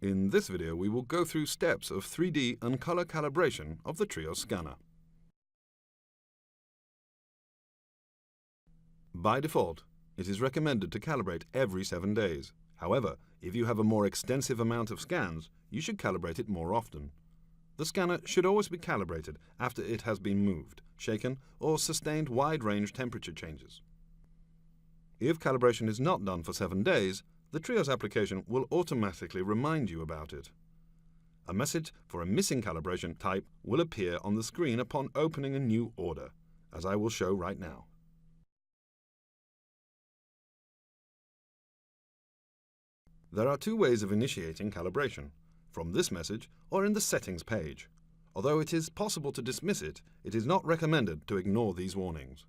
In this video, we will go through steps of 3D and color calibration of the TRIOS scanner. By default, it is recommended to calibrate every 7 days. However, if you have a more extensive amount of scans, you should calibrate it more often. The scanner should always be calibrated after it has been moved, shaken, or sustained wide-range temperature changes. If calibration is not done for 7 days, the TRIOS application will automatically remind you about it. A message for a missing calibration type will appear on the screen upon opening a new order, as I will show right now. There are 2 ways of initiating calibration, from this message or in the settings page. Although it is possible to dismiss it, it is not recommended to ignore these warnings.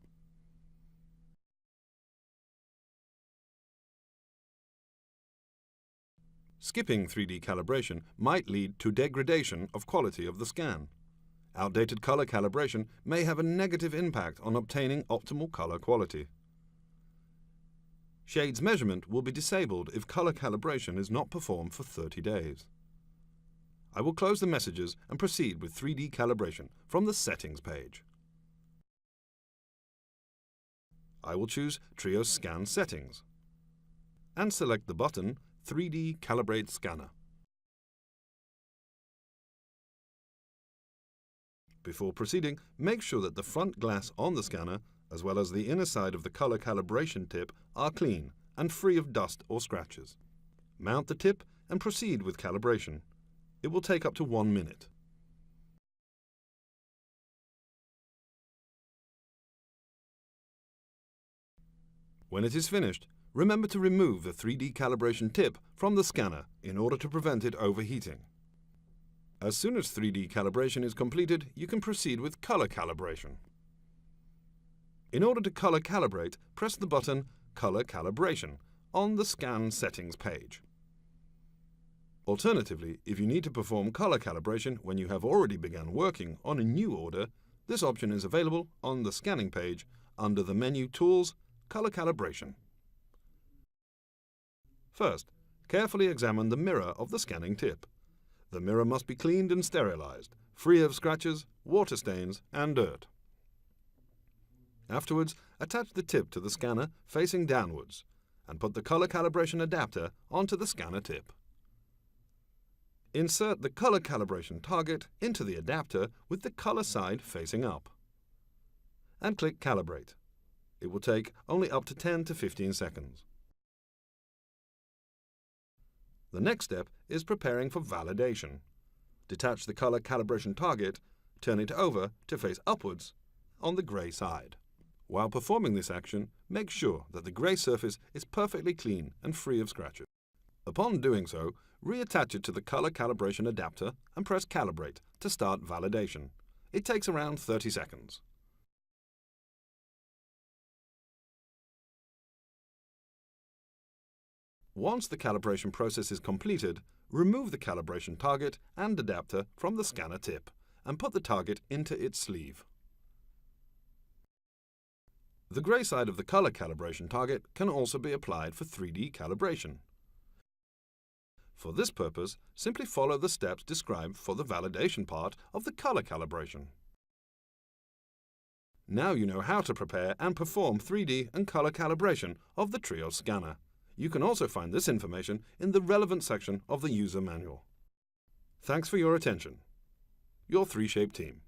Skipping 3D calibration might lead to degradation of quality of the scan. Outdated color calibration may have a negative impact on obtaining optimal color quality. Shades measurement will be disabled if color calibration is not performed for 30 days. I will close the messages and proceed with 3D calibration from the settings page. I will choose TRIOS Scan Settings and select the button 3D Calibrate Scanner. Before proceeding, make sure that the front glass on the scanner, as well as the inner side of the color calibration tip, are clean and free of dust or scratches. Mount the tip and proceed with calibration. It will take up to 1 minute. When it is finished, remember to remove the 3D calibration tip from the scanner in order to prevent it overheating. As soon as 3D calibration is completed, you can proceed with color calibration. In order to color calibrate, press the button Color Calibration on the Scan Settings page. Alternatively, if you need to perform color calibration when you have already begun working on a new order, this option is available on the scanning page under the menu Tools, Color Calibration. First, carefully examine the mirror of the scanning tip. The mirror must be cleaned and sterilized, free of scratches, water stains, and dirt. Afterwards, attach the tip to the scanner facing downwards and put the color calibration adapter onto the scanner tip. Insert the color calibration target into the adapter with the color side facing up. And click Calibrate. It will take only up to 10 to 15 seconds. The next step is preparing for validation. Detach the color calibration target, turn it over to face upwards on the grey side. While performing this action, make sure that the grey surface is perfectly clean and free of scratches. Upon doing so, reattach it to the color calibration adapter and press Calibrate to start validation. It takes around 30 seconds. Once the calibration process is completed, remove the calibration target and adapter from the scanner tip and put the target into its sleeve. The grey side of the color calibration target can also be applied for 3D calibration. For this purpose, simply follow the steps described for the validation part of the color calibration. Now you know how to prepare and perform 3D and color calibration of the TRIOS scanner. You can also find this information in the relevant section of the user manual. Thanks for your attention. Your 3Shape team.